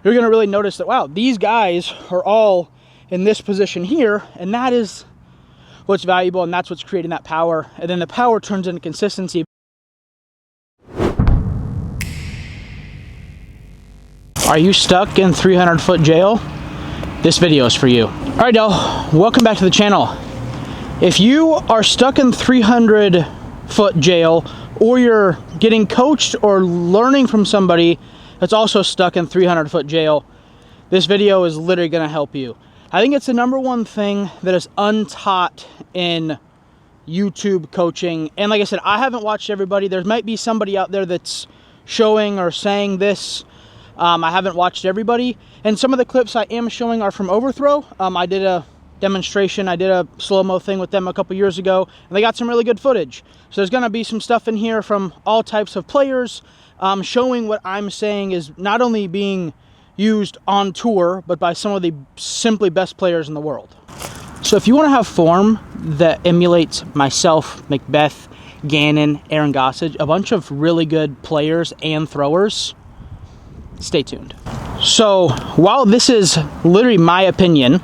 you're going to really notice that, wow, these guys are all in this position here, and that is what's valuable, and that's what's creating that power. And then the power turns into consistency. Are you stuck in 300-foot jail? This video is for you. All right, y'all, welcome back to the channel. If you are stuck in 300-foot jail, or you're getting coached or learning from somebody that's also stuck in 300-foot jail, this video is literally going to help you. I think it's the #1 thing that is untaught in YouTube coaching. And like I said, I haven't watched everybody. There might be somebody out there that's showing or saying this. I haven't watched everybody. And some of the clips I am showing are from Overthrow. I did a demonstration. I did a slow-mo thing with them a couple years ago, and they got some really good footage. So there's going to be some stuff in here from all types of players, showing what I'm saying is not only being used on tour, but by some of the simply best players in the world. So if you want to have form that emulates myself, Macbeth, Gannon, Aaron Gossage, a bunch of really good players and throwers, stay tuned. So while this is literally my opinion,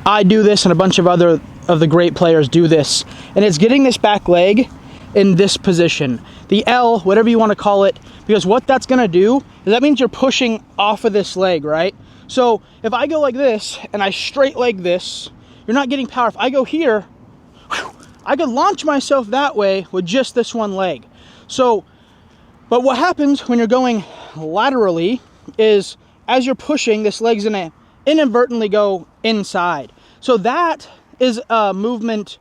I do this and a bunch of other of the great players do this, and it's getting this back leg in this position, the L, whatever you want to call it, because what that's going to do is that means you're pushing off of this leg, right? So if I go like this and I straight leg this, you're not getting power. If I go here, I could launch myself that way with just this one leg. So, but what happens when you're going laterally is as you're pushing, this leg's going to inadvertently go inside. So that is a movement.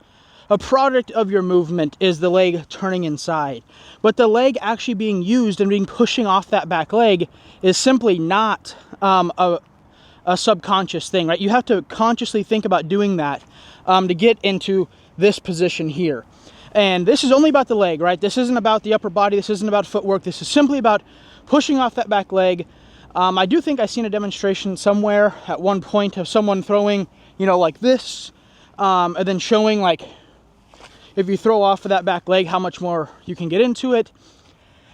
A product of your movement is the leg turning inside. But the leg actually being used and being pushing off that back leg is simply not a subconscious thing, right? You have to consciously think about doing that to get into this position here. And this is only about the leg, right? This isn't about the upper body. This isn't about footwork. This is simply about pushing off that back leg. I do think I've seen a demonstration somewhere at one point of someone throwing, you know, like this, and then showing like, if you throw off of that back leg, how much more you can get into it.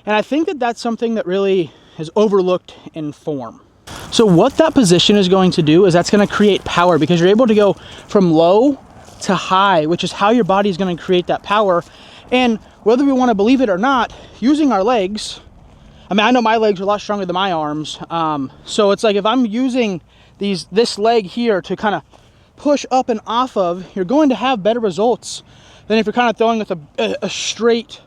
And I think that that's something that really is overlooked in form. So what that position is going to do is that's going to create power, because you're able to go from low to high, which is how your body is going to create that power. And whether we want to believe it or not, using our legs, I mean, I know my legs are a lot stronger than my arms. So it's like if I'm using this leg here to kind of push up and off of, you're going to have better results than if you're kind of throwing with a straight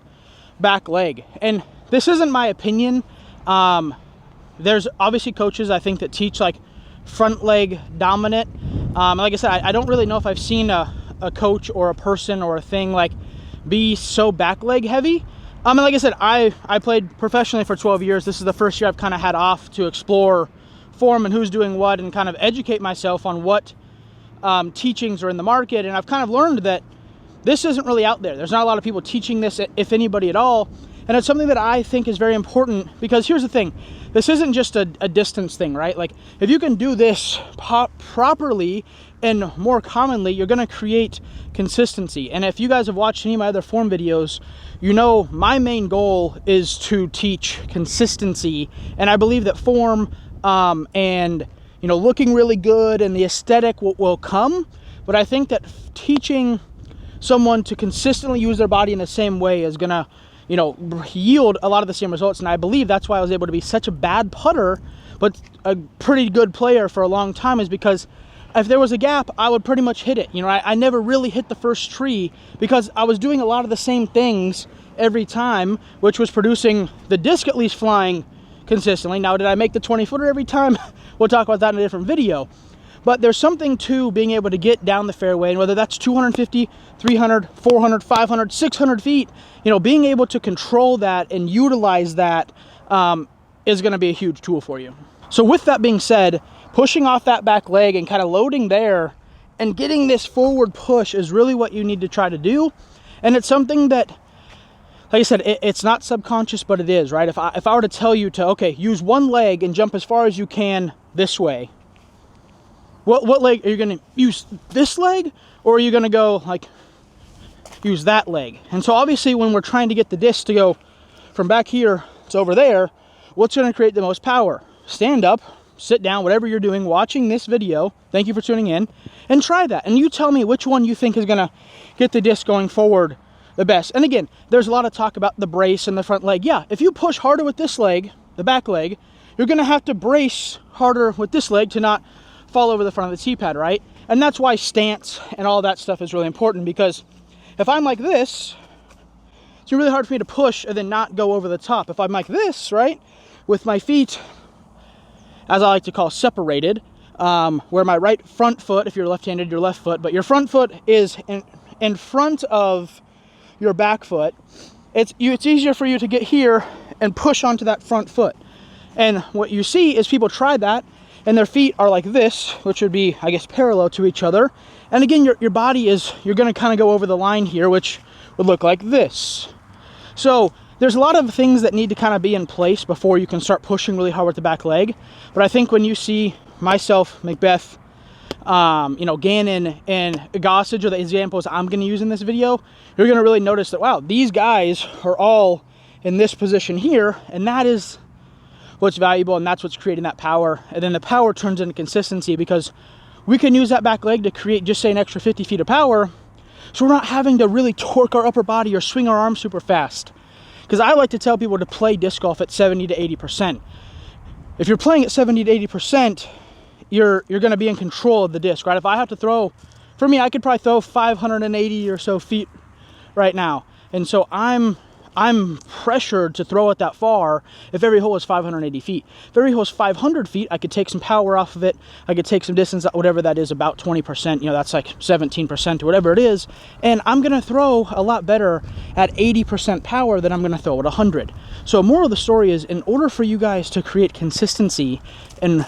back leg. And this isn't my opinion. There's obviously coaches, I think, that teach like front leg dominant. Like I said, I don't really know if I've seen a coach or a person or a thing like be so back leg heavy. And like I said, I played professionally for 12 years. This is the first year I've kind of had off to explore form and who's doing what and kind of educate myself on what teachings are in the market. And I've kind of learned that this isn't really out there. There's not a lot of people teaching this, if anybody at all. And it's something that I think is very important, because here's the thing. This isn't just a distance thing, right? Like if you can do this properly and more commonly, you're going to create consistency. And if you guys have watched any of my other form videos, you know my main goal is to teach consistency. And I believe that form and, you know, looking really good and the aesthetic will come. But I think that teaching someone to consistently use their body in the same way is gonna, you know, yield a lot of the same results. And I believe that's why I was able to be such a bad putter, but a pretty good player for a long time, is because if there was a gap, I would pretty much hit it. You know, I never really hit the first tree because I was doing a lot of the same things every time, which was producing the disc at least flying consistently. Now, did I make the 20-footer every time? We'll talk about that in a different video. But there's something to being able to get down the fairway, and whether that's 250, 300, 400, 500, 600 feet, you know, being able to control that and utilize that is going to be a huge tool for you. So with that being said, pushing off that back leg and kind of loading there and getting this forward push is really what you need to try to do. And it's something that, like I said, it's not subconscious, but it is, right? If I were to tell you to, okay, use one leg and jump as far as you can this way, what leg are you going to use? This leg, or are you going to go like use that leg? And so obviously when we're trying to get the disc to go from back here to over there, what's going to create the most power? Stand up, sit down, whatever you're doing, watching this video, thank you for tuning in, and try that. And you tell me which one you think is gonna get the disc going forward the best. And again, there's a lot of talk about the brace and the front leg. Yeah, if you push harder with this leg, the back leg, you're gonna have to brace harder with this leg to not fall over the front of the T-pad, right? And that's why stance and all that stuff is really important, because if I'm like this, it's really hard for me to push and then not go over the top. If I'm like this, right, with my feet, as I like to call separated, where my right front foot, if you're left-handed, your left foot, but your front foot is in front of your back foot, it's easier for you to get here and push onto that front foot. And what you see is people try that, and their feet are like this, which would be, I guess, parallel to each other. And again, your body is, you're gonna kind of go over the line here, which would look like this. So there's a lot of things that need to kind of be in place before you can start pushing really hard with the back leg. But I think when you see myself, Macbeth, you know, Gannon and Gossage are the examples I'm going to use in this video, you're going to really notice that, wow, these guys are all in this position here, and that is what's valuable, and that's what's creating that power. And then the power turns into consistency, because we can use that back leg to create, just say, an extra 50 feet of power, so we're not having to really torque our upper body or swing our arms super fast. Because I like to tell people to play disc golf at 70 to 80%. If you're playing at 70 to 80%, you're going to be in control of the disc, right? If I have to throw, for me, I could probably throw 580 or so feet right now. And so I'm pressured to throw it that far if every hole is 580 feet. If every hole is 500 feet, I could take some power off of it. I could take some distance, whatever that is, about 20%. You know, that's like 17% or whatever it is. And I'm going to throw a lot better at 80% power than I'm going to throw at 100. So moral of the story is, in order for you guys to create consistency and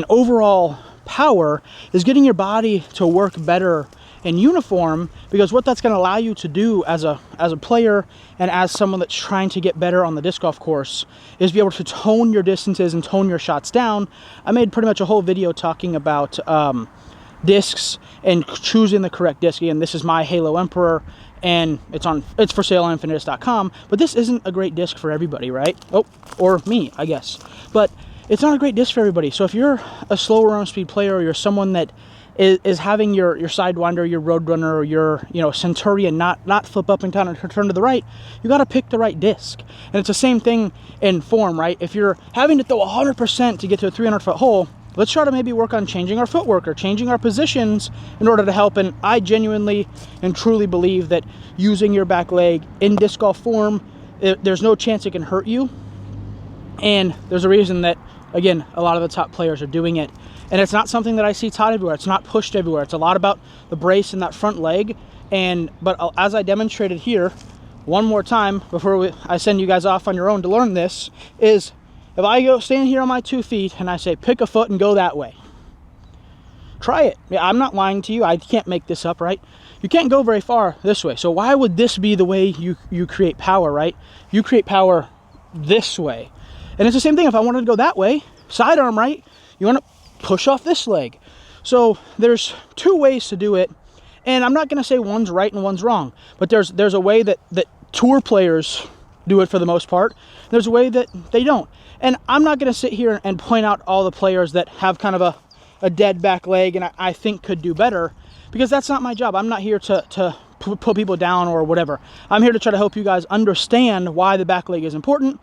overall power, is getting your body to work better in uniform, because what that's going to allow you to do as a player and as someone that's trying to get better on the disc golf course is be able to tone your distances and tone your shots down. I made pretty much a whole video talking about discs and choosing the correct disc. Again, this is my Halo Emperor, and it's for sale on infinitus.com, but this isn't a great disc for everybody, right? Oh, or me, I guess. But it's not a great disc for everybody. So if you're a slower arm speed player, or you're someone that is having your Sidewinder, your Roadrunner, or your, you know, Centurion not flip up and down and turn to the right, you got to pick the right disc. And it's the same thing in form, right? If you're having to throw 100% to get to a 300-foot hole, let's try to maybe work on changing our footwork or changing our positions in order to help. And I genuinely and truly believe that using your back leg in disc golf form, there's no chance it can hurt you. And there's a reason that, again, a lot of the top players are doing it. And it's not something that I see taught everywhere. It's not pushed everywhere. It's a lot about the brace and that front leg. But as I demonstrated here, one more time before I send you guys off on your own to learn this, is if I go stand here on my 2 feet and I say pick a foot and go that way, try it. Yeah, I'm not lying to you. I can't make this up, right? You can't go very far this way. So why would this be the way you create power, right? You create power this way. And it's the same thing if I wanted to go that way, sidearm, right? You want to push off this leg. So there's two ways to do it, and I'm not going to say one's right and one's wrong, but there's a way that tour players do it for the most part. There's a way that they don't. And I'm not going to sit here and point out all the players that have kind of a dead back leg and I think could do better, because that's not my job. I'm not here to put people down or whatever. I'm here to try to help you guys understand why the back leg is important.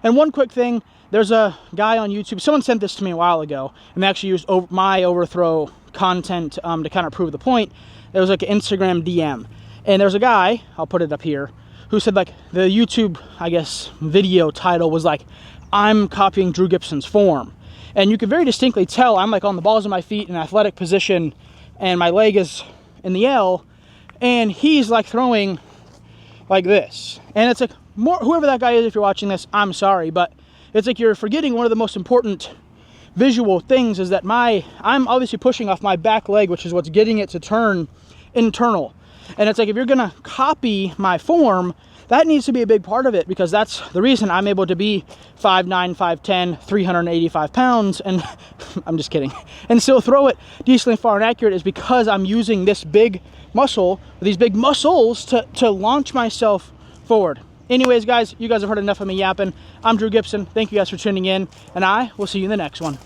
And one quick thing, there's a guy on YouTube, someone sent this to me a while ago, and they actually used my overthrow content to kind of prove the point. There was like an Instagram DM, and there's a guy, I'll put it up here, who said, like, the YouTube, I guess, video title was like, I'm copying Drew Gibson's form. And you can very distinctly tell I'm like on the balls of my feet in an athletic position, and my leg is in the L, and he's like throwing like this. And it's like, whoever that guy is, if you're watching this, I'm sorry, but it's like you're forgetting one of the most important visual things is that I'm obviously pushing off my back leg, which is what's getting it to turn internal. And it's like, if you're gonna copy my form, that needs to be a big part of it, because that's the reason I'm able to be 5'9", 5'10", 385 pounds, and I'm just kidding, and still throw it decently far and accurate, is because I'm using this big muscle, these big muscles to launch myself forward. Anyways, guys, you guys have heard enough of me yapping. I'm Drew Gibson. Thank you guys for tuning in, and I will see you in the next one.